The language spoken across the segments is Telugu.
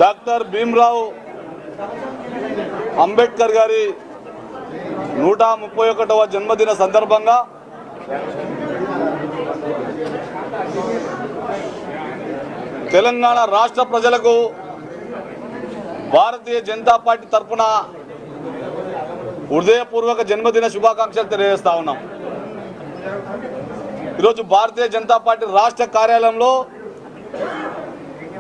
డాక్టర్ భీమ్రావ్ అంబేద్కర్ గారి 131వ జన్మదిన సందర్భంగా తెలంగాణ రాష్ట్ర ప్రజలకు భారతీయ జనతా పార్టీ తరఫున హృదయపూర్వక జన్మదిన శుభాకాంక్షలు తెలియజేస్తా ఉన్నాం। ఈరోజు భారతీయ జనతా పార్టీ రాష్ట్ర కార్యాలయంలో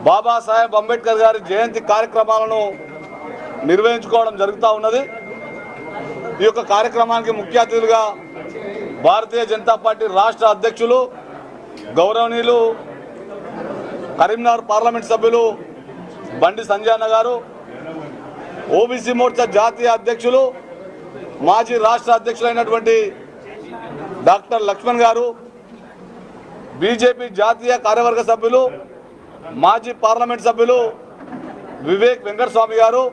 బాబాసాహెబ్ అంబేద్కర్ గారి జయంతి కార్యక్రమాలను నిర్వహించుకోవడం జరుగుతూ ఉన్నది। ఈ యొక్క కార్యక్రమానికి ముఖ్య అతిథులుగా భారతీయ జనతా పార్టీ రాష్ట్ర అధ్యక్షులు గౌరవనీయులు కరీంనగర్ పార్లమెంట్ సభ్యులు బండి సంజయ్ అన్న గారు, ఓబీసీ మోర్చా జాతీయ అధ్యక్షులు మాజీ రాష్ట్ర అధ్యక్షులైనటువంటి డాక్టర్ లక్ష్మణ్ గారు, బీజేపీ జాతీయ కార్యవర్గ సభ్యులు మాజీ పార్లమెంట్ సభ్యులు వివేక్ వెంకటస్వామి గారు,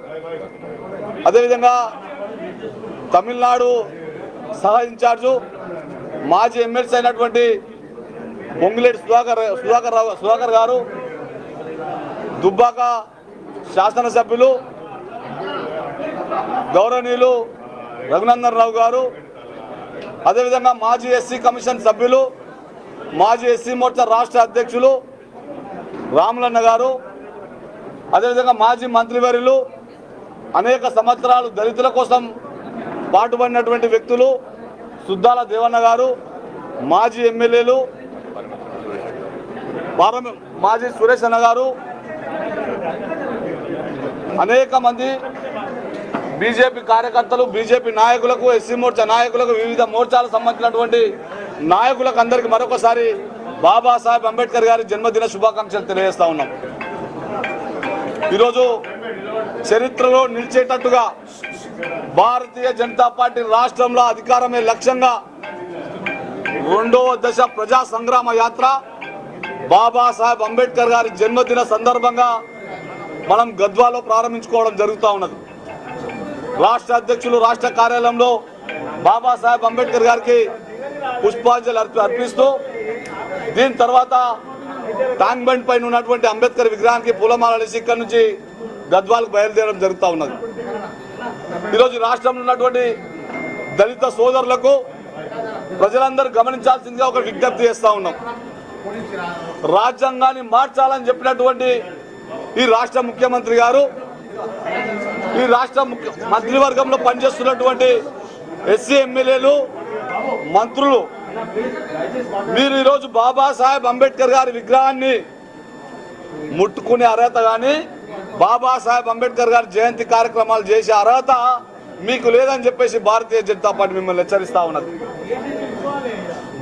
అదేవిధంగా తమిళనాడు సహ ఇన్ఛార్జు మాజీ ఎమ్మెల్సీ అయినటువంటి పొంగులేటి సుధాకర్ గారు, దుబ్బాక శాసనసభ్యులు గౌరవనీయులు రఘునందన్ రావు గారు, అదేవిధంగా మాజీ ఎస్సీ కమిషన్ సభ్యులు మాజీ ఎస్సీ మోర్చా రాష్ట్ర అధ్యక్షులు రాములన్న గారు, అదేవిధంగా మాజీ మంత్రివర్యులు అనేక సంవత్సరాలు దళితుల కోసం పాటుపడినటువంటి వ్యక్తులు సుద్దాల దేవన్న గారు, మాజీ ఎమ్మెల్యేలు మాజీ సురేష్ అన్న గారు, అనేక మంది బీజేపీ కార్యకర్తలు, బీజేపీ నాయకులకు, ఎస్సీ మోర్చా నాయకులకు, వివిధ మోర్చాలకు సంబంధించినటువంటి నాయకులకు అందరికీ మరొకసారి బాబాసాహెబ్ అంబేద్కర్ గారి జన్మదిన శుభాకాంక్షలు తెలియజేస్తా ఉన్నాం। ఈరోజు చరిత్రలో నిలిచేటట్టుగా భారతీయ జనతా పార్టీ రాష్ట్రంలో అధికారమే లక్ష్యంగా 2వ దశ ప్రజా సంగ్రామ యాత్ర బాబాసాహెబ్ అంబేద్కర్ గారి జన్మదిన సందర్భంగా మనం గద్వాలో ప్రారంభించుకోవడం జరుగుతూ ఉన్నది। రాష్ట్ర అధ్యక్షులు రాష్ట్ర కార్యాలయంలో బాబాసాహెబ్ అంబేద్కర్ గారికి పుష్పాంజలి అర్పిస్తూ దీని తర్వాత ట్యాంక్ బండ్ పైన ఉన్నటువంటి అంబేద్కర్ విగ్రహానికి పూలమాలలు వేసి ఇక్కడి నుంచి గద్వాలకు బయలుదేరడం జరుగుతూ ఉన్నది। ఈరోజు రాష్ట్రంలో ఉన్నటువంటి దళిత సోదరులకు ప్రజలందరూ గమనించాల్సిందిగా ఒక విజ్ఞప్తి చేస్తూ ఉన్నాం। రాజ్యాంగాన్ని మార్చాలని చెప్పినటువంటి ఈ రాష్ట్ర ముఖ్యమంత్రి గారు, ఈ రాష్ట్ర మంత్రివర్గంలో పనిచేస్తున్నటువంటి ఎస్సీ ఎమ్మెల్యేలు, మంత్రులు, మీరు ఈరోజు బాబాసాహెబ్ అంబేద్కర్ గారి విగ్రహాన్ని ముట్టుకునే అర్హత కానీ బాబాసాహెబ్ అంబేద్కర్ గారి జయంతి కార్యక్రమాలు చేసే అర్హత మీకు లేదని చెప్పేసి భారతీయ జనతా పార్టీ మిమ్మల్ని హెచ్చరిస్తా ఉన్నది।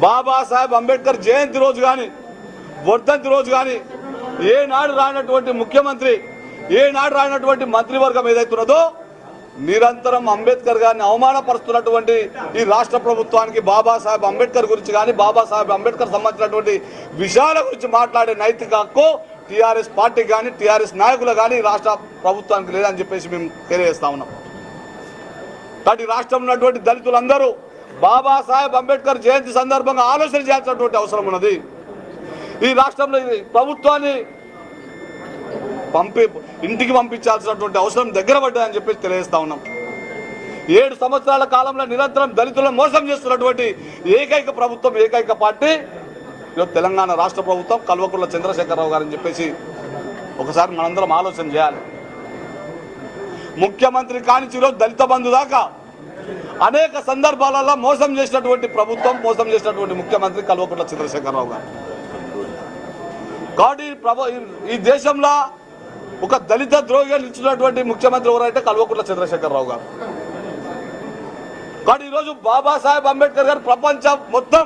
బాబాసాహెబ్ అంబేద్కర్ జయంతి రోజు కానీ వర్ధంతి రోజు కానీ ఏనాడు రానటువంటి ముఖ్యమంత్రి, ఏనాడు రానటువంటి మంత్రివర్గం ఏదైతున్నదో నిరంతరం అంబేద్కర్ గారిని అవమానపరుస్తున్నటువంటి ఈ రాష్ట్ర ప్రభుత్వానికి బాబాసాహెబ్ అంబేద్కర్ గురించి కానీ బాబాసాహెబ్ అంబేద్కర్ సంబంధించినటువంటి విషయాల గురించి మాట్లాడే నైతిక హక్కు టీఆర్ఎస్ పార్టీ కానీ టీఆర్ఎస్ నాయకులు కానీ రాష్ట్ర ప్రభుత్వానికి లేదని చెప్పేసి మేము తెలియజేస్తా ఉన్నాం। కాబట్టి రాష్ట్రంలో ఉన్నటువంటి దళితులందరూ బాబాసాహెబ్ అంబేద్కర్ జయంతి సందర్భంగా ఆలోచన చేయాల్సినటువంటి అవసరం ఉన్నది। ఈ రాష్ట్రంలో ప్రభుత్వాన్ని ఇంటికి పంపించాల్సినటువంటి అవసరం దగ్గర పడ్డదని చెప్పేసి తెలియజేస్తా ఉన్నాం। 7 సంవత్సరాల కాలంలో నిరంతరం దళితులను మోసం చేస్తున్నటువంటి ఏకైక ప్రభుత్వం, ఏకైక పార్టీ ఈరోజు తెలంగాణ రాష్ట్ర ప్రభుత్వం, కల్వకుంట్ల చంద్రశేఖరరావు గారని చెప్పేసి ఒకసారి మనందరం ఆలోచన చేయాలి। ముఖ్యమంత్రి కానించి ఈరోజు దళిత బంధు దాకా అనేక సందర్భాలలో మోసం చేసినటువంటి ప్రభుత్వం, మోసం చేసినటువంటి ముఖ్యమంత్రి కల్వకుంట్ల చంద్రశేఖరరావు గారు। కాబట్టి ఈ దేశంలో ఒక దళిత ద్రోహిగా నిలిచినటువంటి ముఖ్యమంత్రి ఎవరైతే కల్వకుంట్ల చంద్రశేఖరరావు గారు। కానీ ఈరోజు బాబాసాహెబ్ అంబేద్కర్ గారు ప్రపంచం మొత్తం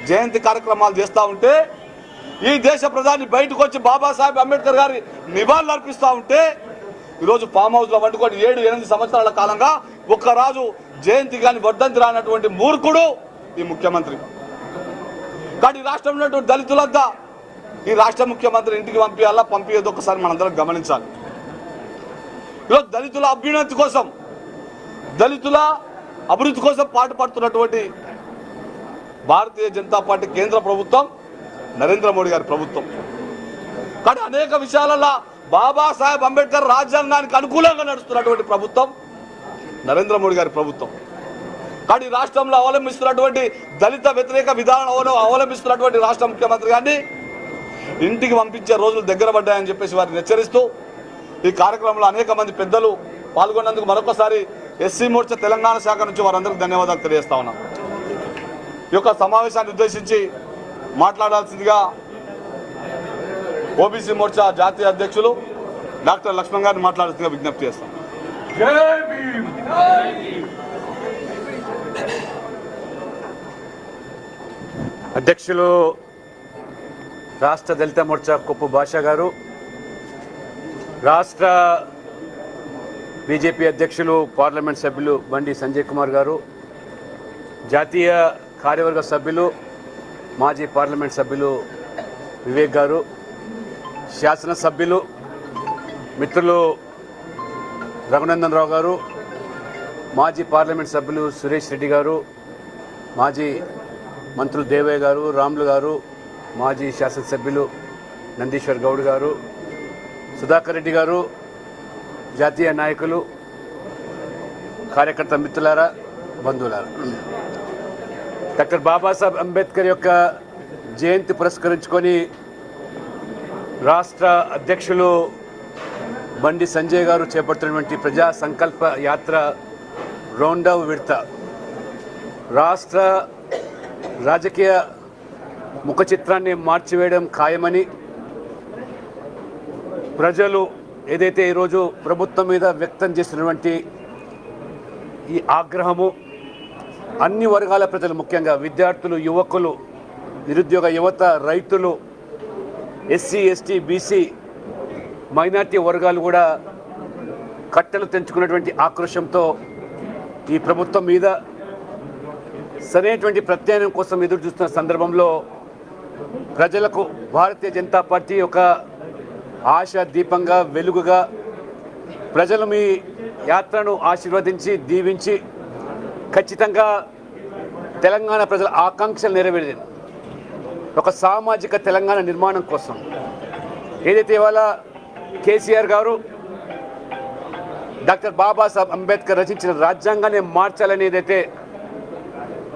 జయంతి కార్యక్రమాలు చేస్తూ ఉంటే, ఈ దేశ ప్రధాని బయటకు వచ్చి బాబాసాహెబ్ అంబేద్కర్ గారి నివాళులు అర్పిస్తూ ఉంటే, ఈరోజు ఫామ్ హౌస్లో వండుకొని 7-8 సంవత్సరాల కాలంగా ఒక్కరాజు జయంతి కానీ వర్ధంతి రానటువంటి మూర్ఖుడు ఈ ముఖ్యమంత్రి। కానీ రాష్ట్రంలో ఉన్నటువంటి దళితులంతా ఈ రాష్ట్ర ముఖ్యమంత్రి ఇంటికి పంపించేది ఒకసారి మనందరం గమనించాలి। ఈరోజు దళితుల అభ్యున్నతి కోసం, దళితుల అభివృద్ధి కోసం పాటుపడుతున్నటువంటి భారతీయ జనతా పార్టీ కేంద్ర ప్రభుత్వం, నరేంద్ర మోడీ గారి ప్రభుత్వం। కానీ అనేక విషయాలలో బాబాసాహెబ్ అంబేద్కర్ రాజ్యాంగానికి అనుకూలంగా నడుస్తున్నటువంటి ప్రభుత్వం నరేంద్ర మోడీ గారి ప్రభుత్వం. కానీ రాష్ట్రంలో అవలంబిస్తున్నటువంటి దళిత వ్యతిరేక విధానం అవలంబిస్తున్నటువంటి రాష్ట్ర ముఖ్యమంత్రి గారిని ఇంటికి పంపించే రోజులు దగ్గర పడ్డాయని చెప్పేసి వారిని హెచ్చరిస్తూ ఈ కార్యక్రమంలో అనేక మంది పెద్దలు పాల్గొన్నందుకు మరొకసారి ఎస్సీ మోర్చా తెలంగాణ శాఖ నుంచి వారందరికీ ధన్యవాదాలు తెలియజేస్తా ఉన్నాం. ఈ యొక్క సమావేశాన్ని ఉద్దేశించి మాట్లాడాల్సిందిగా ఓబీసీ మోర్చా జాతీయ అధ్యక్షులు డాక్టర్ లక్ష్మణ్ గారిని మాట్లాడాల్సిందిగా విజ్ఞప్తి చేస్తాం. అధ్యక్షులు రాష్ట్ర దళిత మోర్చా కొప్పు భాషా గారు, రాష్ట్ర బీజేపీ అధ్యక్షులు పార్లమెంట్ సభ్యులు బండి సంజయ్ కుమార్ గారు, జాతీయ కార్యవర్గ సభ్యులు మాజీ పార్లమెంట్ సభ్యులు వివేక్ గారు, శాసనసభ్యులు మిత్రులు రఘునందన్ రావు గారు, మాజీ పార్లమెంట్ సభ్యులు సురేష్ రెడ్డి గారు, మాజీ మంత్రులు దేవయ్య గారు, రాములు గారు, మాజీ శాసనసభ్యులు నందీశ్వర్ గౌడ్ గారు, సుధాకర్ రెడ్డి గారు, జాతీయ నాయకులు, కార్యకర్త మిత్రులారా, బంధువులారా, డాక్టర్ బాబాసాహెబ్ అంబేద్కర్ యొక్క జయంతి పురస్కరించుకొని రాష్ట్ర అధ్యక్షులు బండి సంజయ్ గారు చేపడుతున్నటువంటి ప్రజా సంకల్ప యాత్ర రెండవ విడత రాష్ట్ర రాజకీయ ముఖ చిత్రాన్ని మార్చివేయడం ఖాయమని, ప్రజలు ఏదైతే ఈరోజు ప్రభుత్వం మీద వ్యక్తం చేస్తున్నటువంటి ఈ ఆగ్రహము అన్ని వర్గాల ప్రజలు, ముఖ్యంగా విద్యార్థులు, యువకులు, నిరుద్యోగ యువత, రైతులు, ఎస్సీ ఎస్టీ బీసీ మైనార్టీ వర్గాలు కూడా కట్టెలు తెంచుకున్నటువంటి ఆక్రోశంతో ఈ ప్రభుత్వం మీద సరైనటువంటి ప్రత్యామ్నాయం కోసం ఎదురు చూస్తున్న సందర్భంలో ప్రజలకు భారతీయ జనతా పార్టీ ఒక ఆశా దీపంగా, వెలుగుగా, ప్రజలు మీ యాత్రను ఆశీర్వదించి దీవించి ఖచ్చితంగా తెలంగాణ ప్రజల ఆకాంక్షలు నెరవేరింది. ఒక సామాజిక తెలంగాణ నిర్మాణం కోసం ఏదైతే ఇవాళ కేసీఆర్ గారు డాక్టర్ బాబాసాహెబ్ అంబేద్కర్ రచించిన రాజ్యాంగాన్ని మార్చాలని ఏదైతే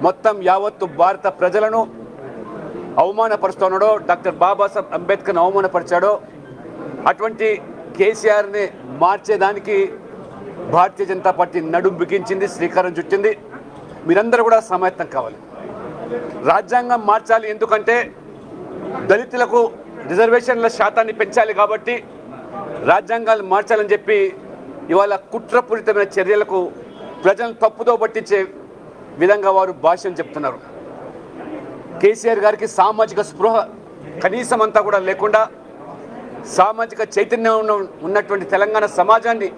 మొత్తం యావత్తు భారత ప్రజలను అవమానపరుస్తున్నాడో, డాక్టర్ బాబాసాహెబ్ అంబేద్కర్ని అవమానపరిచాడో, అటువంటి కేసీఆర్ని మార్చేదానికి భారతీయ జనతా పార్టీ నడుం బిగించింది, శ్రీకారం చుట్టింది. మీరందరూ కూడా సమాయత్తం కావాలి. రాజ్యాంగం మార్చాలి, ఎందుకంటే దళితులకు రిజర్వేషన్ల శాతాన్ని పెంచాలి కాబట్టి రాజ్యాంగాలు మార్చాలని చెప్పి ఇవాళ కుట్రపూరితమైన చర్యలకు ప్రజలను తప్పుదో పట్టించే విధంగా వారు భాష్యం చెప్తున్నారు. కేసీఆర్ గారికి సామాజిక స్పృహ కనీసం అంతా కూడా లేకుండా సామాజిక చైతన్యం ఉన్నటువంటి తెలంగాణ సమాజాన్ని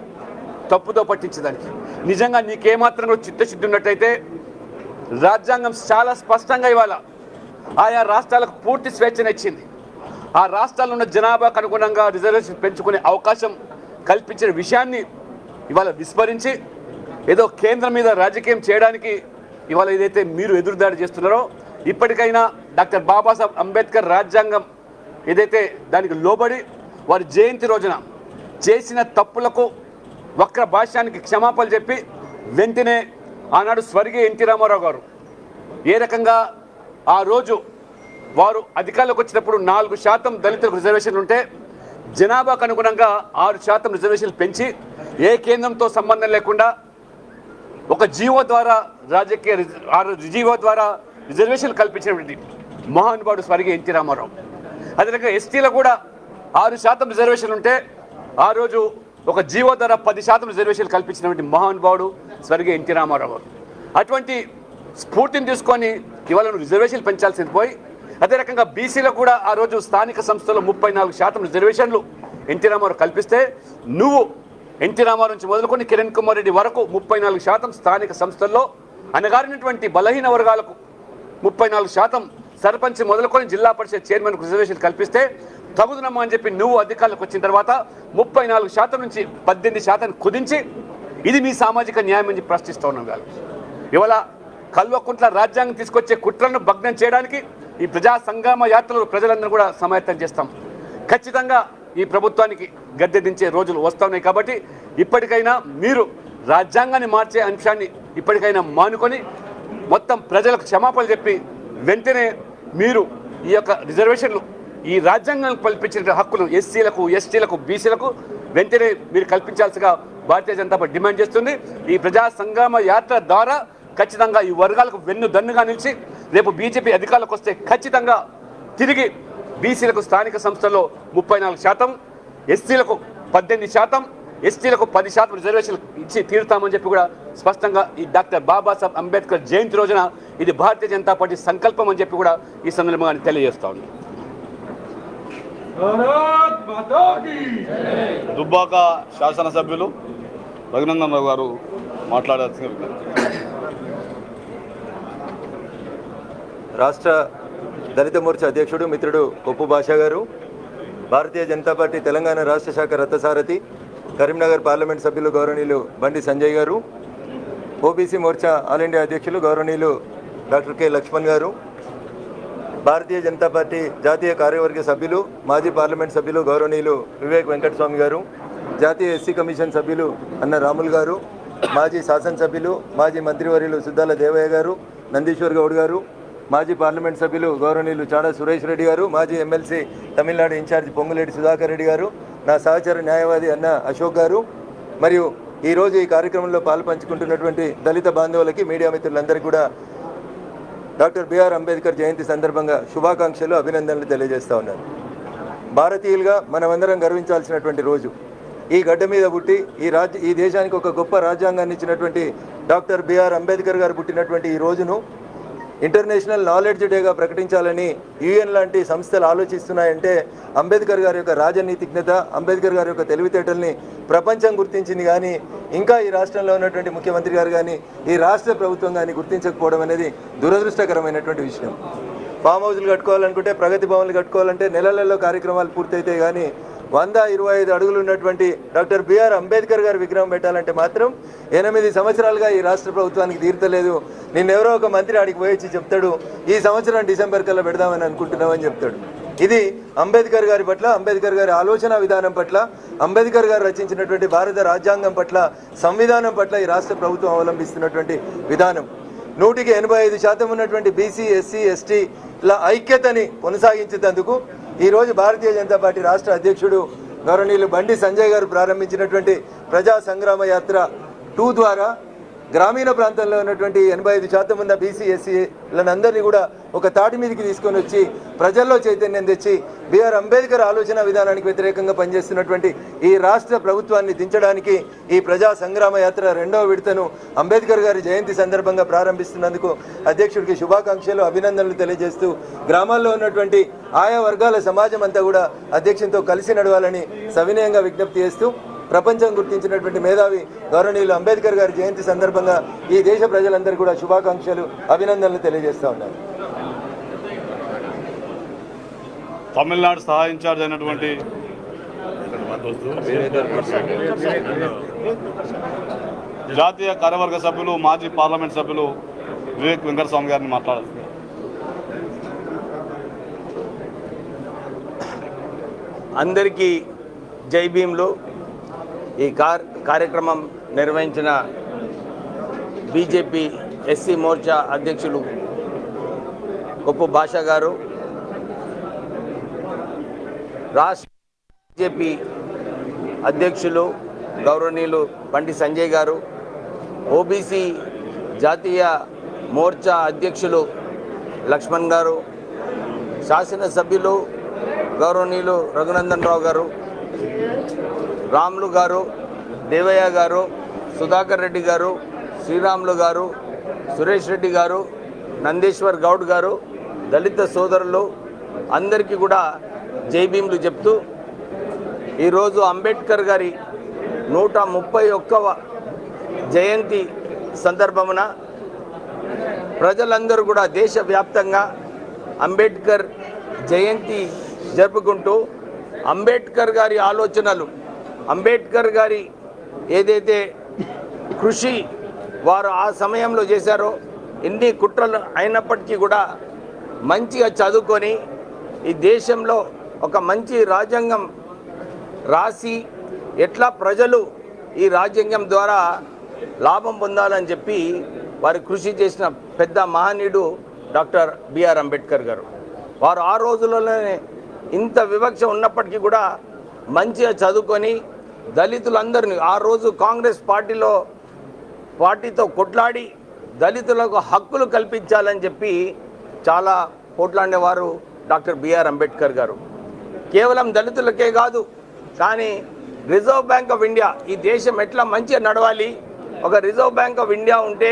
తప్పుదో పట్టించడానికి నిజంగా నీకేమాత్రం కూడా చిత్తశుద్ధి ఉన్నట్టయితే రాజ్యాంగం చాలా స్పష్టంగా ఇవాళ ఆయా రాష్ట్రాలకు పూర్తి స్వేచ్ఛనిచ్చింది. ఆ రాష్ట్రాల్లో ఉన్న జనాభాకు అనుగుణంగా రిజర్వేషన్ పెంచుకునే అవకాశం కల్పించిన విషయాన్ని ఇవాళ విస్మరించి ఏదో కేంద్రం మీద రాజకీయం చేయడానికి ఇవాళ ఏదైతే మీరు ఎదురుదాడి చేస్తున్నారో, ఇప్పటికైనా డాక్టర్ బాబాసాహెబ్ అంబేద్కర్ రాజ్యాంగం ఏదైతే దానికి లోబడి వారి జయంతి రోజున చేసిన తప్పులకు వక్ర భాష్యానికి క్షమాపణలు చెప్పి వెంటనే ఆనాడు స్వర్గీయ ఎన్టీ రామారావు గారు ఏ రకంగా ఆ రోజు వారు అధికారంలోకి వచ్చినప్పుడు 4% దళితులకు రిజర్వేషన్లు ఉంటే జనాభాకు అనుగుణంగా 6% రిజర్వేషన్లు పెంచి ఏ కేంద్రంతో సంబంధం లేకుండా ఒక జీవో ద్వారా జీవో ద్వారా రిజర్వేషన్లు కల్పించినటువంటి మహానుభావుడు స్వర్గీయ ఎన్టీ రామారావు. అదేవిధంగా ఎస్టీలో కూడా 6% రిజర్వేషన్లు ఉంటే ఆ రోజు ఒక జీవో ద్వారా 10% రిజర్వేషన్లు కల్పించినటువంటి మహానుభావుడు స్వర్గీయ ఎన్టీ రామారావు గారు. అటువంటి స్ఫూర్తిని తీసుకొని ఇవాళ రిజర్వేషన్లు పెంచాల్సింది పోయి, అదే రకంగా బీసీలో కూడా ఆ రోజు స్థానిక సంస్థల్లో 34% రిజర్వేషన్లు ఎన్టీ రామారావు కల్పిస్తే నువ్వు ఎన్టీ రామారావు నుంచి మొదలుకొని కిరణ్ కుమార్ రెడ్డి వరకు 34% స్థానిక సంస్థల్లో అనగారినటువంటి బలహీన వర్గాలకు 34%, సర్పంచ్ మొదలుకొని జిల్లా పరిషత్ చైర్మన్కు రిజర్వేషన్ కల్పిస్తే తగుదనమ్మా అని చెప్పి నువ్వు అధికారులకు వచ్చిన తర్వాత 34% నుంచి 18% కుదించి ఇది మీ సామాజిక న్యాయం అని ప్రశ్నిస్తూ ఉన్నాం. కాదు ఇవాళ కల్వకుంట్ల రాజ్యాంగం తీసుకొచ్చే కుట్రలను భగ్నం చేయడానికి ఈ ప్రజా సంగ్రామ యాత్రలు ప్రజలందరూ కూడా సమాయత్తం చేస్తాం. ఖచ్చితంగా ఈ ప్రభుత్వానికి గద్దె దించే రోజులు వస్తున్నాయి. కాబట్టి ఇప్పటికైనా మీరు రాజ్యాంగాన్ని మార్చే అంశాన్ని ఇప్పటికైనా మానుకొని మొత్తం ప్రజలకు క్షమాపణలు చెప్పి వెంటనే మీరు ఈ యొక్క రిజర్వేషన్లు ఈ రాజ్యాంగం కల్పించిన హక్కులు ఎస్సీలకు ఎస్టీలకు బీసీలకు వెంటనే మీరు కల్పించాల్సిగా భారతీయ జనతా పార్టీ డిమాండ్ చేస్తుంది. ఈ ప్రజా సంగ్రామ యాత్ర ద్వారా ఖచ్చితంగా ఈ వర్గాలకు వెన్నుదన్నుగా నిలిచి రేపు బీజేపీ అధికారులకు వస్తే ఖచ్చితంగా తిరిగి బీసీలకు స్థానిక సంస్థల్లో 34%, ఎస్సీలకు 18%, ఎస్టీలకు 10% రిజర్వేషన్లు ఇచ్చి తీరుతామని చెప్పి కూడా స్పష్టంగా ఈ డాక్టర్ బాబాసాహెబ్ అంబేద్కర్ జయంతి రోజున ఇది భారతీయ జనతా పార్టీ సంకల్పం అని చెప్పి కూడా ఈ సందర్భంగా తెలియజేస్తా ఉంది. దుబ్బాక శాసనసభ్యులు రఘునందన్ రావు గారు మాట్లాడాల్సిన రాష్ట్ర దళిత మోర్చా అధ్యక్షుడు మిత్రుడు కొప్పు భాషా గారు, భారతీయ జనతా పార్టీ తెలంగాణ రాష్ట్ర శాఖ రథసారథి కరీంనగర్ పార్లమెంట్ సభ్యులు గౌరవనీయులు బండి సంజయ్ గారు, ఓబీసీ మోర్చా ఆల్ ఇండియా అధ్యక్షులు గౌరవనీయులు డాక్టర్ కె లక్ష్మణ్ గారు, భారతీయ జనతా పార్టీ జాతీయ కార్యవర్గ సభ్యులు మాజీ పార్లమెంట్ సభ్యులు గౌరవనీయులు వివేక్ వెంకటస్వామి గారు, జాతీయ ఎస్సీ కమిషన్ సభ్యులు అన్న రాములు గారు, మాజీ శాసనసభ్యులు మాజీ మంత్రివర్యులు సుద్దాల దేవయ్య గారు, నందీశ్వర్ గౌడ్ గారు, మాజీ పార్లమెంట్ సభ్యులు గౌరవనీయులు చాడా సురేష్ రెడ్డి గారు, మాజీ ఎమ్మెల్సీ తమిళనాడు ఇన్ఛార్జి పొంగులేటి సుధాకర్ రెడ్డి గారు, నా సహచర న్యాయవాది అన్న అశోక్ గారు, మరియు ఈరోజు ఈ కార్యక్రమంలో పాల్పంచుకుంటున్నటువంటి దళిత బాంధవులకి మీడియా మిత్రులందరికీ కూడా డాక్టర్ బిఆర్ అంబేద్కర్ జయంతి సందర్భంగా శుభాకాంక్షలు అభినందనలు తెలియజేస్తూ ఉన్నారు. భారతీయులుగా మనమందరం గర్వించాల్సినటువంటి రోజు. ఈ గడ్డ మీద పుట్టి ఈ దేశానికి ఒక గొప్ప రాజ్యాంగాన్ని ఇచ్చినటువంటి డాక్టర్ బిఆర్ అంబేద్కర్ గారు పుట్టినటువంటి ఈ రోజును ఇంటర్నేషనల్ నాలెడ్జ్ డేగా ప్రకటించాలని యుఎన్ లాంటి సంస్థలు ఆలోచిస్తున్నాయంటే అంబేద్కర్ గారి యొక్క రాజనీతిజ్ఞత, అంబేద్కర్ గారి యొక్క తెలివితేటల్ని ప్రపంచం గుర్తించింది. కానీ ఇంకా ఈ రాష్ట్రంలో ఉన్నటువంటి ముఖ్యమంత్రి గారు కానీ ఈ రాష్ట్ర ప్రభుత్వం కానీ గుర్తించకపోవడం అనేది దురదృష్టకరమైనటువంటి విషయం. ఫామ్ హౌస్లు కట్టుకోవాలనుకుంటే, ప్రగతి భవన్లు కట్టుకోవాలంటే నెలలలో కార్యక్రమాలు పూర్తయితే కానీ 125 అడుగులు ఉన్నటువంటి డాక్టర్ బిఆర్ అంబేద్కర్ గారి విగ్రహం పెట్టాలంటే మాత్రం 8 సంవత్సరాలుగా ఈ రాష్ట్ర ప్రభుత్వానికి తీర్తలేదు. నిన్నెవరో ఒక మంత్రి ఆడికి పోయి చెప్తాడు, ఈ సంవత్సరం డిసెంబర్ కల్లా పెడదామని అనుకుంటున్నామని చెప్తాడు. ఇది అంబేద్కర్ గారి పట్ల, అంబేద్కర్ గారి ఆలోచన విధానం పట్ల, అంబేద్కర్ గారు రచించినటువంటి భారత రాజ్యాంగం పట్ల, సంవిధానం పట్ల ఈ రాష్ట్ర ప్రభుత్వం అవలంబిస్తున్నటువంటి విధానం. 185% ఉన్నటువంటి బీసీ ఎస్సీ ఎస్టీల ఐక్యతని కొనసాగించేందుకు ఈరోజు భారతీయ జనతా పార్టీ రాష్ట్ర అధ్యక్షుడు గౌరవనీయులు బండి సంజయ్ గారు ప్రారంభించినటువంటి ప్రజా సంగ్రామ యాత్ర 2 ద్వారా గ్రామీణ ప్రాంతంలో ఉన్నటువంటి 85% ఉన్న బీసీ ఎస్సీలందరినీ కూడా ఒక తాటి మీదకి తీసుకొని వచ్చి ప్రజల్లో చైతన్యం తెచ్చి బిఆర్ అంబేద్కర్ ఆలోచన విధానానికి వ్యతిరేకంగా పనిచేస్తున్నటువంటి ఈ రాష్ట్ర ప్రభుత్వాన్ని దించడానికి ఈ ప్రజా సంగ్రామ యాత్ర 2వ విడతను అంబేద్కర్ గారి జయంతి సందర్భంగా ప్రారంభిస్తున్నందుకు అధ్యక్షుడికి శుభాకాంక్షలు, అభినందనలు తెలియజేస్తూ గ్రామాల్లో ఉన్నటువంటి ఆయా వర్గాల సమాజం అంతా కూడా అధ్యక్షునితో కలిసి నడవాలని సవినయంగా విజ్ఞప్తి చేస్తూ ప్రపంచం గుర్తించినటువంటి మేధావి గౌరవనీయులు అంబేద్కర్ గారి జయంతి సందర్భంగా ఈ దేశ ప్రజలందరూ కూడా శుభాకాంక్షలు, అభినందనలు తెలియజేస్తూ ఉన్నారు. తమిళనాడు సహాయ ఇన్ఛార్జ్ అయినటువంటి జాతీయ కార్యవర్గ సభ్యులు మాజీ పార్లమెంట్ సభ్యులు వివేక్ వెంకటస్వామి గారిని మాట్లాడారు. అందరికీ జై భీమ్లు. ఈ కార్యక్రమం నిర్వహించిన బీజేపీ ఎస్సీ మోర్చా అధ్యక్షులు కొప్పు భాషా గారు, రాష్ట్ర బీజేపీ అధ్యక్షులు గౌరవనీయులు బండి సంజయ్ గారు, ఓబీసీ జాతీయ మోర్చా అధ్యక్షులు లక్ష్మణ్ గారు, శాసనసభ్యులు గౌరవనీయులు రఘునందన్ రావు గారు, రాములు గారు, దేవయ్య గారు, సుధాకర్ రెడ్డి గారు, శ్రీరాములు గారు, సురేష్ రెడ్డి గారు, నందీశ్వర్ గౌడ్ గారు, దళిత సోదరులు అందరికీ కూడా జై భీమ్లు చెప్తూ ఈరోజు అంబేద్కర్ గారి 131వ జయంతి సందర్భమున ప్రజలందరూ కూడా దేశవ్యాప్తంగా అంబేద్కర్ జయంతి జరుపుకుంటూ అంబేద్కర్ గారి ఆలోచనలు, అంబేద్కర్ గారి ఏదైతే కృషి వారు ఆ సమయంలో చేశారో, ఎన్ని కుట్రలు అయినప్పటికీ కూడా మంచిగా చదువుకొని ఈ దేశంలో ఒక మంచి రాజ్యాంగం రాసి ఎట్లా ప్రజలు ఈ రాజ్యాంగం ద్వారా లాభం పొందాలని చెప్పి వారు కృషి చేసిన పెద్ద మహనీయుడు డాక్టర్ బిఆర్ అంబేద్కర్ గారు. వారు ఆ రోజుల్లోనే ఇంత వివక్ష ఉన్నప్పటికీ కూడా మంచిగా చదువుకొని దళితులందరినీ ఆ రోజు కాంగ్రెస్ పార్టీతో కొట్లాడి దళితులకు హక్కులు కల్పించాలని చెప్పి చాలా పోట్లాడేవారు డాక్టర్ బిఆర్ అంబేద్కర్ గారు. కేవలం దళితులకే కాదు, కానీ రిజర్వ్ బ్యాంక్ ఆఫ్ ఇండియా ఈ దేశం ఎట్లా మంచిగా నడవాలి, ఒక రిజర్వ్ బ్యాంక్ ఆఫ్ ఇండియా ఉంటే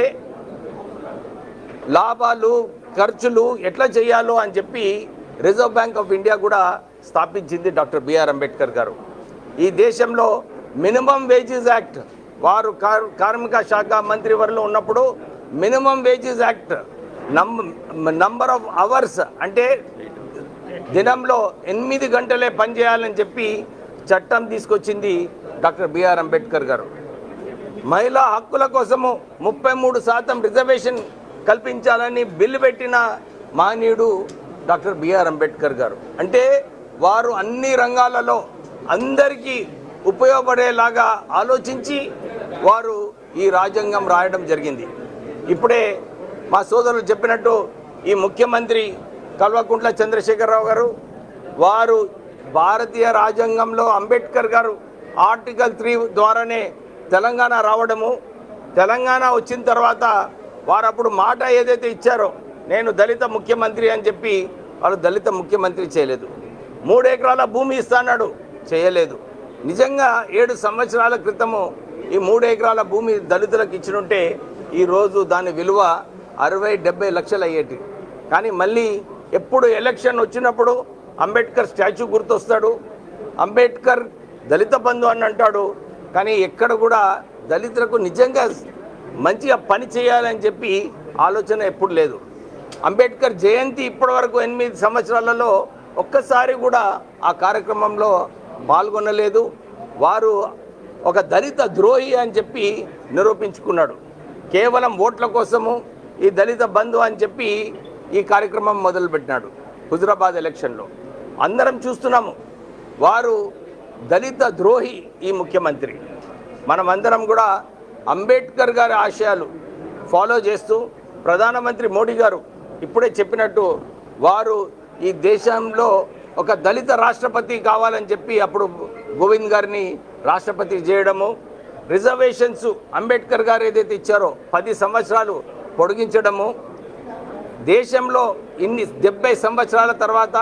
లాభాలు ఖర్చులు ఎట్లా చేయాలో అని చెప్పి రిజర్వ్ బ్యాంక్ ఆఫ్ ఇండియా కూడా స్థాపించింది డాక్టర్ బిఆర్ అంబేద్కర్ గారు. ఈ దేశంలో మినిమం వేజెస్ యాక్ట్ వారు కార్మిక శాఖ మంత్రివర్గంలో ఉన్నప్పుడు minimum wages act number of hours అంటే దినంలో 8 గంటలే పనిచేయాలని చెప్పి చట్టం తీసుకొచ్చింది డాక్టర్ బిఆర్ అంబేద్కర్ గారు. మహిళా హక్కుల కోసము 33% రిజర్వేషన్ కల్పించాలని బిల్లు పెట్టిన మహనీయుడు డాక్టర్ బిఆర్ అంబేద్కర్ గారు. అంటే వారు అన్ని రంగాలలో అందరికీ ఉపయోగపడేలాగా ఆలోచించి వారు ఈ రాజ్యాంగం రాయడం జరిగింది. ఇప్పుడే మా సోదరులు చెప్పినట్టు ఈ ముఖ్యమంత్రి కల్వకుంట్ల చంద్రశేఖరరావు గారు వారు భారతీయ రాజ్యాంగంలో అంబేద్కర్ గారు ఆర్టికల్ 3 ద్వారానే తెలంగాణ రావడము, తెలంగాణ వచ్చిన తర్వాత వారు అప్పుడు మాట ఏదైతే ఇచ్చారో నేను దళిత ముఖ్యమంత్రి అని చెప్పి వాళ్ళు దళిత ముఖ్యమంత్రి చేయలేదు. 3 ఎకరాల భూమి ఇస్తాడు, చేయలేదు. నిజంగా 7 సంవత్సరాల క్రితము ఈ 3 ఎకరాల భూమి దళితులకు ఇచ్చినుంటే ఈరోజు దాని విలువ 60-70 లక్షలు అయ్యేటి. కానీ మళ్ళీ ఎప్పుడు ఎలక్షన్ వచ్చినప్పుడు అంబేద్కర్ స్టాచ్యూ గుర్తొస్తాడు, అంబేద్కర్ దళిత బంధు అని అంటాడు. కానీ ఎక్కడ కూడా దళితులకు నిజంగా మంచిగా పని చేయాలని చెప్పి ఆలోచన ఎప్పుడు లేదు. అంబేద్కర్ జయంతి ఇప్పటి వరకు 8 సంవత్సరాలలో ఒక్కసారి కూడా ఆ కార్యక్రమంలో పాల్గొనలేదు. వారు ఒక దళిత ద్రోహి అని చెప్పి నిరూపించుకున్నాడు. కేవలం ఓట్ల కోసము ఈ దళిత బంధు అని చెప్పి ఈ కార్యక్రమం మొదలుపెట్టినాడు. హుజురాబాద్ ఎలక్షన్లో అందరం చూస్తున్నాము. వారు దళిత ద్రోహి ఈ ముఖ్యమంత్రి. మనమందరం కూడా అంబేద్కర్ గారి ఆశయాలు ఫాలో చేస్తూ ప్రధానమంత్రి మోడీ గారు ఇప్పుడే చెప్పినట్టు వారు ఈ దేశంలో ఒక దళిత రాష్ట్రపతి కావాలని చెప్పి అప్పుడు గోవింద్ గారిని రాష్ట్రపతి చేయడము, రిజర్వేషన్స్ అంబేద్కర్ గారు ఏదైతే ఇచ్చారో 10 సంవత్సరాలు పొడిగించడము, దేశంలో 70 సంవత్సరాల తర్వాత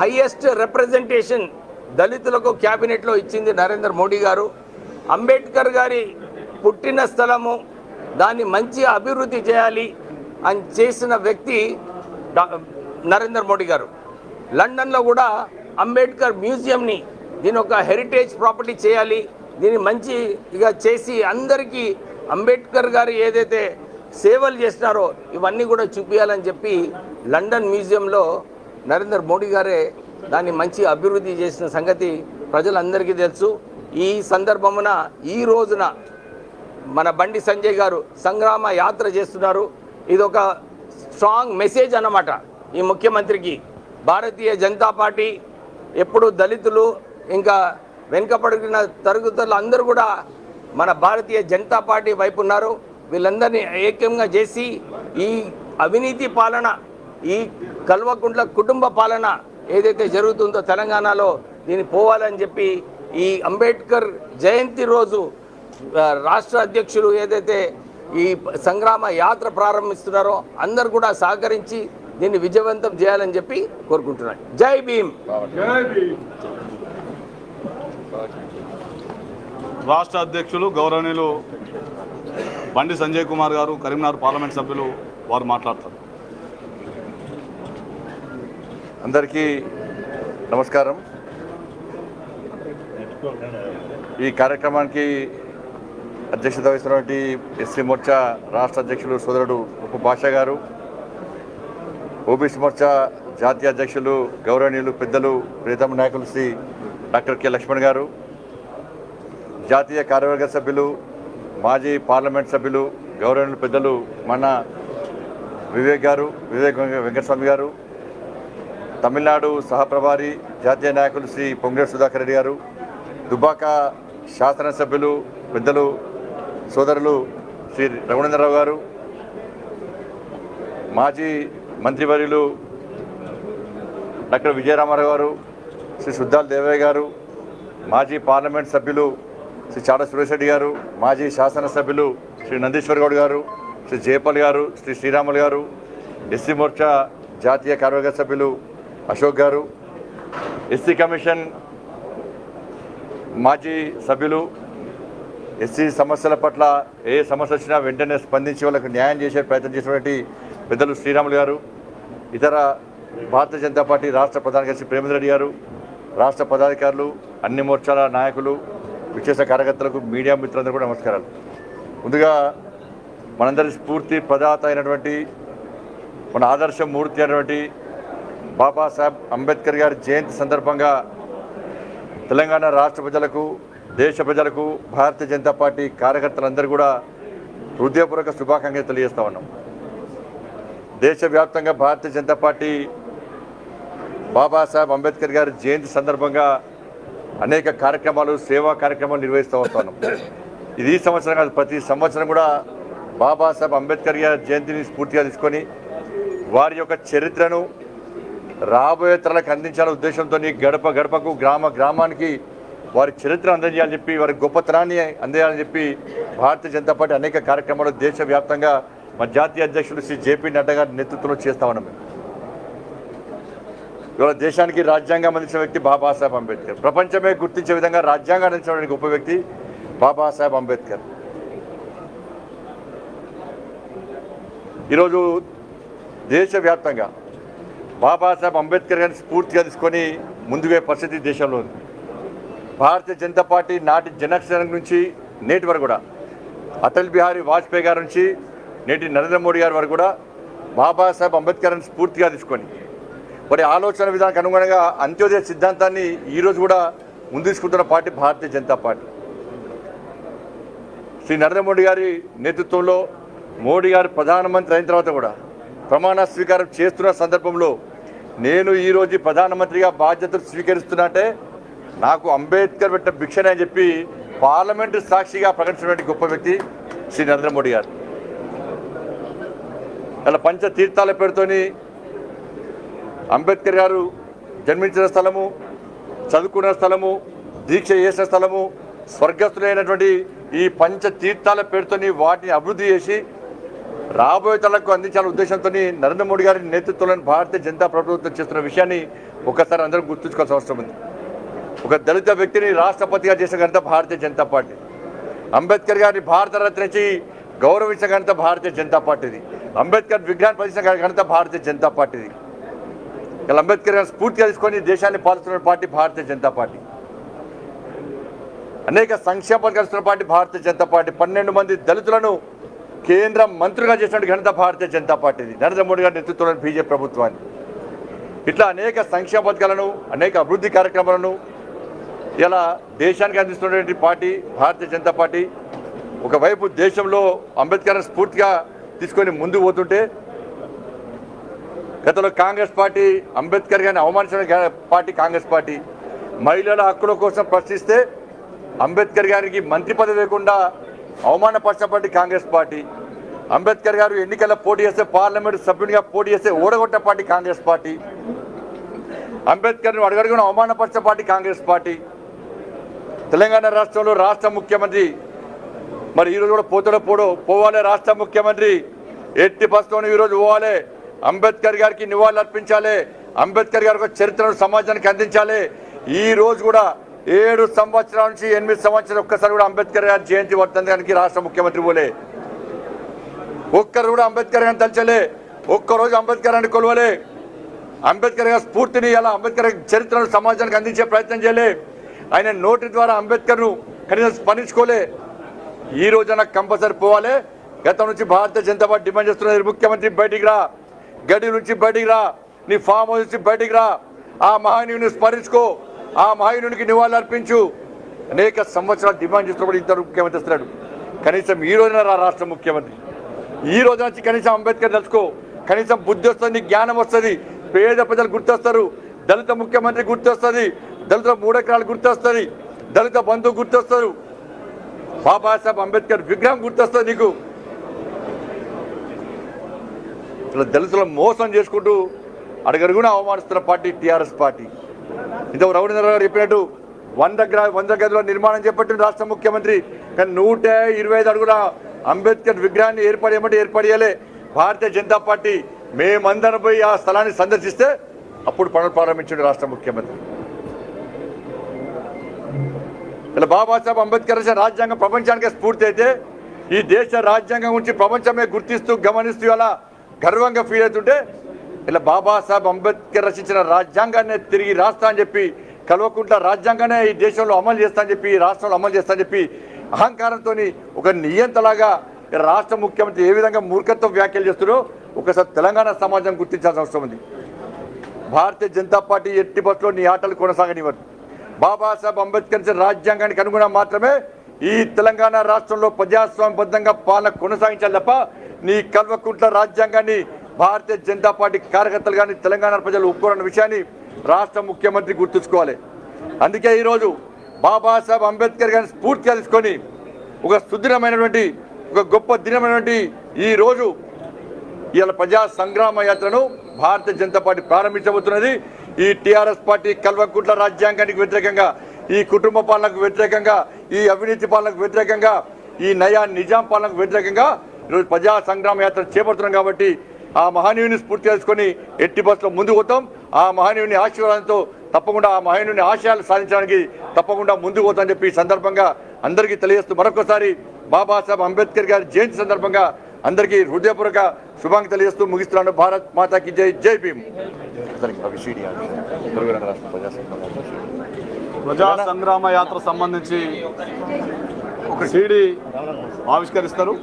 హైయెస్ట్ రిప్రజెంటేషన్ దళితులకు క్యాబినెట్లో ఇచ్చింది నరేంద్ర మోడీ గారు. అంబేద్కర్ గారి పుట్టిన స్థలము దాన్ని మంచి అభివృద్ధి చేయాలి అని చేసిన వ్యక్తి నరేంద్ర మోడీ గారు. లండన్లో కూడా అంబేద్కర్ మ్యూజియంని దీని ఒక హెరిటేజ్ ప్రాపర్టీ చేయాలి, దీన్ని మంచిగా చేసి అందరికీ అంబేద్కర్ గారు ఏదైతే సేవలు చేస్తున్నారో ఇవన్నీ కూడా చూపించాలని చెప్పి లండన్ మ్యూజియంలో నరేంద్ర మోడీ గారే దాన్ని మంచి అభివృద్ధి చేసిన సంగతి ప్రజలందరికీ తెలుసు. ఈ సందర్భమున ఈ రోజున మన బండి సంజయ్ గారు సంగ్రామ యాత్ర చేస్తున్నారు. ఇది ఒక స్ట్రాంగ్ మెసేజ్ అన్నమాట ఈ ముఖ్యమంత్రికి. భారతీయ జనతా పార్టీ ఎప్పుడు దళితులు ఇంకా వెనుకబడిన తరగతులు అందరూ కూడా మన భారతీయ జనతా పార్టీ వైపు ఉన్నారు. వీళ్ళందరినీ ఏకంగా చేసి ఈ అవినీతి పాలన, ఈ కల్వకుంట్ల కుటుంబ పాలన ఏదైతే జరుగుతుందో తెలంగాణలో దీన్ని పోవాలని చెప్పి ఈ అంబేద్కర్ జయంతి రోజు రాష్ట్ర అధ్యక్షులు ఏదైతే ఈ సంగ్రామ యాత్ర ప్రారంభిస్తున్నారో అందరు కూడా సహకరించి దీన్ని విజయవంతం చేయాలని చెప్పి కోరుకుంటున్నాను. జై భీమ్. రాష్ట్ర అధ్యక్షులు గౌరవనీయులు బండి సంజయ్ కుమార్ గారు, కరీంనగర్ పార్లమెంట్ సభ్యులు వారు మాట్లాడతారు. అందరికీ నమస్కారం. ఈ కార్యక్రమానికి అధ్యక్షత వహిస్తున్నటువంటి ఎస్సీ మోర్చా రాష్ట్ర అధ్యక్షులు సోదరుడు కొప్పు భాష గారు, ఓబీసీ మోర్చా జాతీయ అధ్యక్షులు గౌరవనీయులు పెద్దలు ప్రియతమ నాయకులు శ్రీ డాక్టర్ కె లక్ష్మణ్ గారు, జాతీయ కార్యవర్గ సభ్యులు మాజీ పార్లమెంట్ సభ్యులు గౌరవనీయులు పెద్దలు మన వివేక్ వెంకటస్వామి గారు, తమిళనాడు సహప్రభారి జాతీయ నాయకులు శ్రీ పొంగిరెడ్డి సుధాకర్ రెడ్డి గారు, దుబ్బాక శాసనసభ్యులు పెద్దలు సోదరులు శ్రీ రఘునందనరావు గారు, మాజీ మంత్రివర్యులు డాక్టర్ విజయరామారావు గారు, శ్రీ సుద్దాల దేవయ్య గారు, మాజీ పార్లమెంట్ సభ్యులు శ్రీ చాడ సురేష్ రెడ్డి గారు, మాజీ శాసనసభ్యులు శ్రీ నందీశ్వర్ గౌడ్ గారు, శ్రీ జయపాల్ గారు, శ్రీ శ్రీరాములు గారు, ఎస్సీ మోర్చా జాతీయ కార్యవర్గ సభ్యులు అశోక్ గారు, ఎస్సీ కమిషన్ మాజీ సభ్యులు, ఎస్సీ సమస్యల పట్ల ఏ సమస్య వచ్చినా వెంటనే స్పందించి వాళ్ళకు న్యాయం చేసే ప్రయత్నం చేసినటువంటి పెద్దలు శ్రీరాములు గారు, ఇతర భారతీయ జనతా పార్టీ రాష్ట్ర ప్రధాన కార్యదర్శి ప్రేమేంద్ర రెడ్డి గారు, రాష్ట్ర పదాధికారులు, అన్ని మోర్చాల నాయకులు, విశేష కార్యకర్తలకు, మీడియా మిత్రులందరూ కూడా నమస్కారాలు. ముందుగా మనందరి స్ఫూర్తి ప్రదాత అయినటువంటి మన ఆదర్శ మూర్తి అయినటువంటి బాబాసాహెబ్ అంబేద్కర్ గారి జయంతి సందర్భంగా తెలంగాణ రాష్ట్ర ప్రజలకు, దేశ ప్రజలకు, భారతీయ జనతా పార్టీ కార్యకర్తలందరూ కూడా హృదయపూర్వక శుభాకాంక్షలు తెలియజేస్తా ఉన్నాం. దేశవ్యాప్తంగా భారతీయ జనతా పార్టీ బాబాసాహెబ్ అంబేద్కర్ గారి జయంతి సందర్భంగా అనేక కార్యక్రమాలు, సేవా కార్యక్రమాలు నిర్వహిస్తూ వస్తున్నాం. ఇది ఈ సంవత్సరం కాదు, ప్రతి సంవత్సరం కూడా బాబాసాహెబ్ అంబేద్కర్ గారి జయంతిని స్ఫూర్తిగా తీసుకొని వారి యొక్క చరిత్రను రాబోయే తరాలకు అందించాలనే ఉద్దేశంతో గడప గడపకు, గ్రామ గ్రామానికి వారి చరిత్ర అందజేయాలని చెప్పి, వారి గొప్పతనాన్ని అందజేయాలని చెప్పి భారతీయ జనతా పార్టీ అనేక కార్యక్రమాలు దేశవ్యాప్తంగా మా జాతీయ అధ్యక్షుడు శ్రీ జేపీ నడ్డా గారి నేతృత్వంలో చేస్తా ఉన్నాం. ఇవాళ దేశానికి రాజ్యాంగం అందించిన వ్యక్తి బాబాసాహెబ్ అంబేద్కర్. ప్రపంచమే గుర్తించే విధంగా రాజ్యాంగం అందించిన గొప్ప వ్యక్తి బాబాసాహెబ్ అంబేద్కర్. ఈరోజు దేశవ్యాప్తంగా బాబాసాహెబ్ అంబేద్కర్ గారిని స్ఫూర్తిగా తీసుకొని ముందుగా పరిస్థితి దేశంలో ఉంది. భారతీయ జనతా పార్టీ నాటి జనక్షణ నుంచి నేటి వరకు కూడా, అటల్ బిహారీ వాజ్పేయి గారి నుంచి నేటి నరేంద్ర మోడీ గారి వరకు కూడా బాబాసాహెబ్ అంబేద్కర్ని స్ఫూర్తిగా తీసుకొని వారి ఆలోచన విధానానికి అనుగుణంగా అంత్యోదయ సిద్ధాంతాన్ని ఈరోజు కూడా ముందు తీసుకుంటున్న పార్టీ భారతీయ జనతా పార్టీ. శ్రీ నరేంద్ర మోడీ గారి నేతృత్వంలో మోడీ గారు ప్రధానమంత్రి అయిన తర్వాత కూడా ప్రమాణ స్వీకారం చేస్తున్న సందర్భంలో నేను ఈరోజు ప్రధానమంత్రిగా బాధ్యతలు స్వీకరిస్తున్నట్టే నాకు అంబేద్కర్ పెట్టిన భిక్షనే అని చెప్పి పార్లమెంటు సాక్షిగా ప్రకటించినటువంటి గొప్ప వ్యక్తి శ్రీ నరేంద్ర మోడీ గారు. అలా పంచ తీర్థాల పేరుతోని అంబేద్కర్ గారు జన్మించిన స్థలము, చదువుకున్న స్థలము, దీక్ష చేసిన స్థలము, స్వర్గస్థులైనటువంటి ఈ పంచ తీర్థాల పేరుతోని వాటిని అభివృద్ధి చేసి రాబోయే తలకు అందించాలనే ఉద్దేశంతో నరేంద్ర మోడీ గారి నేతృత్వంలోని భారతీయ జనతా ప్రభుత్వం చేస్తున్న విషయాన్ని ఒక్కసారి అందరూ గుర్తుంచుకోవాల్సిన అవసరం ఉంది. ఒక దళిత వ్యక్తిని రాష్ట్రపతిగా చేసిన ఘనత భారతీయ జనతా పార్టీ. అంబేద్కర్ గారిని భారతరత్న నుంచి గౌరవించిన ఘనత భారతీయ జనతా పార్టీది. అంబేద్కర్ విగ్రహాన్ని ప్రతిష్ఠించిన ఘనత భారతీయ జనతా పార్టీది. ఇలా అంబేద్కర్ గారిని స్ఫూర్తిగా తీసుకొని దేశాన్ని పాలిస్తున్న పార్టీ భారతీయ జనతా పార్టీ. అనేక సంక్షేమ పథకాలు ఇస్తున్న పార్టీ భారతీయ జనతా పార్టీ. 12 మంది దళితులను కేంద్ర మంత్రులుగా చేసిన ఘనత భారతీయ జనతా పార్టీది, నరేంద్ర మోడీ గారి నేతృత్వంలోని బీజేపీ ప్రభుత్వాన్ని. ఇట్లా అనేక సంక్షేమ పథకాలను, అనేక అభివృద్ధి కార్యక్రమాలను ఇలా దేశానికి అందిస్తున్నటువంటి పార్టీ భారతీయ జనతా పార్టీ. ఒకవైపు దేశంలో అంబేద్కర్ని స్ఫూర్తిగా తీసుకొని ముందుకు పోతుంటే, గతంలో కాంగ్రెస్ పార్టీ అంబేద్కర్ గారిని అవమానించిన పార్టీ కాంగ్రెస్ పార్టీ. మహిళల హక్కుల కోసం ప్రశ్నిస్తే అంబేద్కర్ గారికి మంత్రి పదవి లేకుండా అవమానపరిచిన పార్టీ కాంగ్రెస్ పార్టీ. అంబేద్కర్ గారు ఎన్నికల్లో పోటీ చేస్తే, పార్లమెంటు సభ్యునిగా పోటీ చేస్తే ఓడగొట్టిన పార్టీ కాంగ్రెస్ పార్టీ. అంబేద్కర్ను అడుగడుగున అవమానపరిచిన పార్టీ కాంగ్రెస్ పార్టీ. తెలంగాణ రాష్ట్రంలో రాష్ట్ర ముఖ్యమంత్రి మరి ఈరోజు కూడా పోవాలి రాష్ట్ర ముఖ్యమంత్రి. ఎట్టి బస్సులోనే ఈరోజు పోవాలి, అంబేద్కర్ గారికి నివాళులు అర్పించాలి, అంబేద్కర్ గారి చరిత్రను సమాజానికి అందించాలి. ఈ రోజు కూడా 7 సంవత్సరాల నుంచి 8 సంవత్సరాలు ఒక్కసారి కూడా అంబేద్కర్ గారి జయంతి వర్ధంతానికి రాష్ట్ర ముఖ్యమంత్రి పోలే. ఒక్కరు కూడా అంబేద్కర్ గారిని తలచలే, ఒక్కరోజు అంబేద్కర్ గారిని కొలవలే. అంబేద్కర్ గారి స్ఫూర్తిని ఇలా అంబేద్కర్ చరిత్రను సమాజానికి అందించే ప్రయత్నం చేయలే. ఆయన నోటి ద్వారా అంబేద్కర్ను కనీసం స్మరించుకోలే. ఈ రోజున కంపల్సరీ పోవాలి. గతం నుంచి భారతీయ జనతా పార్టీ డిమాండ్ చేస్తున్నది, ముఖ్యమంత్రి బయటికి రా, గడి నుంచి బయటికి రా, నీ ఫామ్ హౌస్ నుంచి బయటికి రా, ఆ మహానీయుని స్మరించుకో, ఆ మహానీయునికి నివాళులు అర్పించు. అనేక సంవత్సరాలు డిమాండ్ చేస్తున్నప్పుడు ఇంత ముఖ్యమంత్రి వస్తున్నాడు. కనీసం ఈ రోజున రా రాష్ట్ర ముఖ్యమంత్రి, ఈ రోజు నుంచి కనీసం అంబేద్కర్ తెలుసుకో, కనీసం బుద్ధి వస్తుంది, జ్ఞానం వస్తుంది, పేద ప్రజలు గుర్తొస్తారు, దళిత ముఖ్యమంత్రి గుర్తొస్తుంది, దళిత 3 ఎకరాలు గుర్తొస్తుంది, దళిత బంధువు గుర్తొస్తారు, బాబాసాహెబ్ అంబేద్కర్ విగ్రహం గుర్తొస్తుంది నీకు. ఇట్లా దళితులను మోసం చేసుకుంటూ అడుగడుగున అవమానిస్తున్న పార్టీ టీఆర్ఎస్ పార్టీ. ఇంత రవీంద్ర గారు చెప్పినట్టు 100 గదుల నిర్మాణం చేపట్టిన రాష్ట్ర ముఖ్యమంత్రి, కానీ 125 అడుగుల అంబేద్కర్ విగ్రహాన్ని ఏర్పడేయలే. భారతీయ జనతా పార్టీ మేమందరం పోయి ఆ స్థలాన్ని సందర్శిస్తే అప్పుడు పనులు ప్రారంభించాడు రాష్ట్ర ముఖ్యమంత్రి. ఇలా బాబాసాహెబ్ అంబేద్కర్ రాసిన రాజ్యాంగం ప్రపంచానికే స్ఫూర్తి అయితే, ఈ దేశ రాజ్యాంగం గురించి ప్రపంచమే గుర్తిస్తూ గమనిస్తూ అలా గర్వంగా ఫీల్ అవుతుంటే, ఇలా బాబాసాహెబ్ అంబేద్కర్ రచించిన రాజ్యాంగాన్ని తిరిగి రాస్తా అని చెప్పి, కల్వకుంట్ల రాజ్యాంగానే ఈ దేశంలో అమలు చేస్తా అని చెప్పి, ఈ రాష్ట్రంలో అమలు చేస్తా అని చెప్పి అహంకారంతో ఒక నియంతలాగా రాష్ట్ర ముఖ్యమంత్రి ఏ విధంగా మూర్ఖత్వ వ్యాఖ్యలు చేస్తున్నారో ఒకసారి తెలంగాణ సమాజం గుర్తించాల్సిన అవసరం ఉంది. భారతీయ జనతా పార్టీ ఎట్టి బస్సులో నీ ఆటలు కొనసాగనివ్వరు. బాబాసాహెబ్ అంబేద్కర్ రాజ్యాంగానికి అనుగుణంగా మాత్రమే ఈ తెలంగాణ రాష్ట్రంలో ప్రజాస్వామ్యబద్ధంగా పాలన కొనసాగించాలి తప్ప నీ కల్వకుంట్ల రాజ్యాంగాన్ని భారతీయ జనతా పార్టీ కార్యకర్తలు కానీ తెలంగాణ ప్రజలు ఒప్పుకోరన్న విషయాన్ని రాష్ట్ర ముఖ్యమంత్రి గుర్తుంచుకోవాలి. అందుకే ఈరోజు బాబాసాహెబ్ అంబేద్కర్ గారిని స్ఫూర్తిగా తీసుకొని ఒక సుదృఢమైనటువంటి ఒక గొప్ప దినమైనటువంటి ఈరోజు ఇవాళ ప్రజా సంగ్రామ యాత్రను భారతీయ జనతా పార్టీ ప్రారంభించబోతున్నది. ఈ టీఆర్ఎస్ పార్టీ కల్వకుంట్ల రాజ్యాంగానికి వ్యతిరేకంగా, ఈ కుటుంబ పాలనకు వ్యతిరేకంగా, ఈ అవినీతి పాలనకు వ్యతిరేకంగా, ఈ నయా నిజాం పాలనకు వ్యతిరేకంగా ఈరోజు ప్రజా సంగ్రామ యాత్ర చేపడుతున్నాం. కాబట్టి ఆ మహనీయుని స్ఫూర్తి చేసుకొని ఎట్టి బస్సులో ముందుకు పోతాం. ఆ మహనీయుని ఆశీర్వాదంతో తప్పకుండా ఆ మహనీయుని ఆశయాలు సాధించడానికి తప్పకుండా ముందుకు పోతామని చెప్పి ఈ సందర్భంగా అందరికీ తెలియజేస్తూ మరొకసారి బాబాసాహెబ్ అంబేద్కర్ గారి జయంతి సందర్భంగా అందరికీ హృదయపూర్వక శుభాకాంక్షలు తెలియజేస్తూ ముగిస్తున్నాను. భారత్ మాతాకి జై, జై భీమ్. ప్రజా సంగ్రామ యాత్ర సంబంధించి ఒక సీడీ ఆవిష్కరిస్తారు.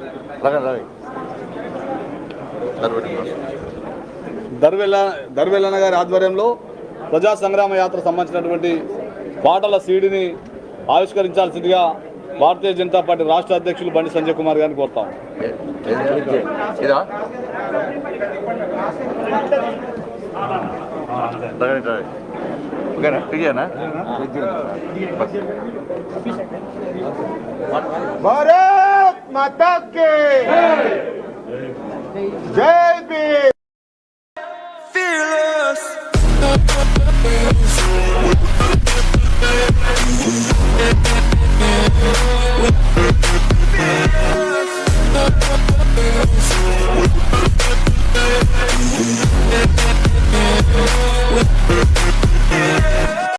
దర్వెల్లన్న గారి ఆధ్వర్యంలో ప్రజా సంగ్రామ యాత్ర సంబంధించినటువంటి పాటల సీడీని ఆవిష్కరించాల్సిందిగా భారతీయ జనతా పార్టీ రాష్ట్ర అధ్యక్షులు బండి సంజయ్ కుమార్ గారిని కోరుతాం. भारत माता के जय भीम.